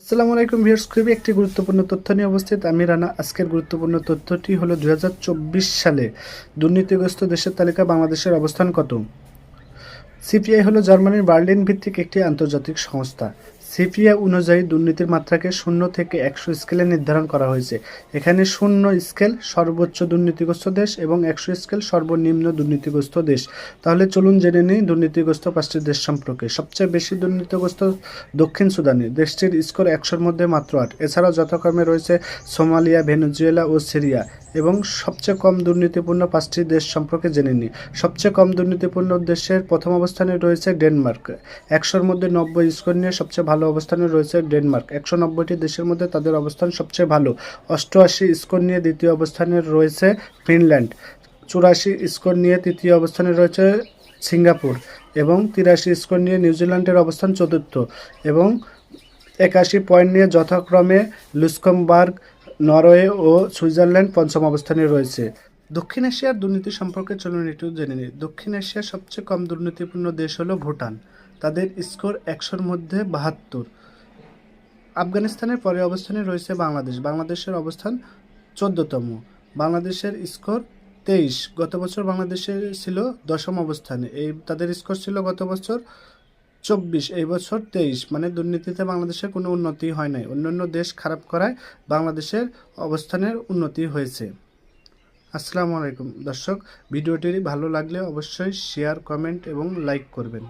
আসসালামু আলাইকুম ভিউয়ার্স, খুবই একটি গুরুত্বপূর্ণ তথ্য নিয়ে উপস্থিত আমি রানা। আজকের গুরুত্বপূর্ণ তথ্যটি হলো 2024 সালে দুর্নীতিগ্রস্ত দেশের তালিকা বাংলাদেশের অবস্থান কত। সিপিআই হলো জার্মানির বার্লিন ভিত্তিক একটি আন্তর্জাতিক সংস্থা। সিপিআই অনুযায়ী দুর্নীতির মাত্রাকে 0 থেকে 100 স্কেলে নির্ধারণ করা হয়েছে। এখানে 0 স্কেল সর্বোচ্চ দুর্নীতিগ্রস্ত দেশ এবং 100 স্কেল সর্বনিম্ন দুর্নীতিগ্রস্ত দেশ। তাহলে চলুন জেনে নিই দুর্নীতিগ্রস্ত 5টি দেশ সম্পর্কে। সবচেয়ে বেশি দুর্নীতিগ্রস্ত দক্ষিণ সুদানে, দেশটির স্কোর 100-র মধ্যে মাত্র 8। এছাড়াও যথাক্রমে রয়েছে সোমালিয়া, ভেনেজুয়েলা ও সিরিয়া। এবং সবচেয়ে কম দুর্নীতিপূর্ণ 5টি দেশ সম্পর্কে জেনে নিই। সবচেয়ে কম দুর্নীতিপূর্ণ দেশের প্রথম অবস্থানে রয়েছে ডেনমার্ক। 100-র মধ্যে 90 স্কোর নিয়ে সবচেয়ে ভালো অবস্থানে রয়েছে ডেনমার্ক। 190টি দেশের মধ্যে তাদের অবস্থান সবচেয়ে ভালো। 88 স্কোর নিয়ে দ্বিতীয় অবস্থানে রয়েছে ফিনল্যান্ড। 84 স্কোর নিয়ে তৃতীয় অবস্থানে রয়েছে সিঙ্গাপুর। এবং 83 স্কোর নিয়ে নিউজিল্যান্ডের অবস্থান চতুর্থ। এবং 81 পয়েন্ট নিয়ে যথাক্রমে লুক্সেমবার্গ, নরওয়ে ও সুইজারল্যান্ড পঞ্চম অবস্থানে রয়েছে। দক্ষিণ এশিয়ার দুর্নীতি সম্পর্কে চলুন একটু জেনে নিই। দক্ষিণ এশিয়ার সবচেয়ে কম দুর্নীতিপূর্ণ দেশ হলো ভুটান। তাদের স্কোর 100-র মধ্যে 72। আফগানিস্তানের পরে অবস্থানে রয়েছে বাংলাদেশ। বাংলাদেশের অবস্থান 14তম। বাংলাদেশের স্কোর 23। গত বছর বাংলাদেশের ছিল 10ম অবস্থানে। তাদের স্কোর ছিল গত বছর 24, এই বছর 23। মানে দুর্নীতিতে বাংলাদেশের কোনো উন্নতি হয় নাই। অন্যান্য দেশ খারাপ করায় বাংলাদেশের অবস্থানের উন্নতি হয়েছে। আসসালামু আলাইকুম দর্শক, ভিডিওটি ভালো লাগলে অবশ্যই শেয়ার, কমেন্ট এবং লাইক করবেন।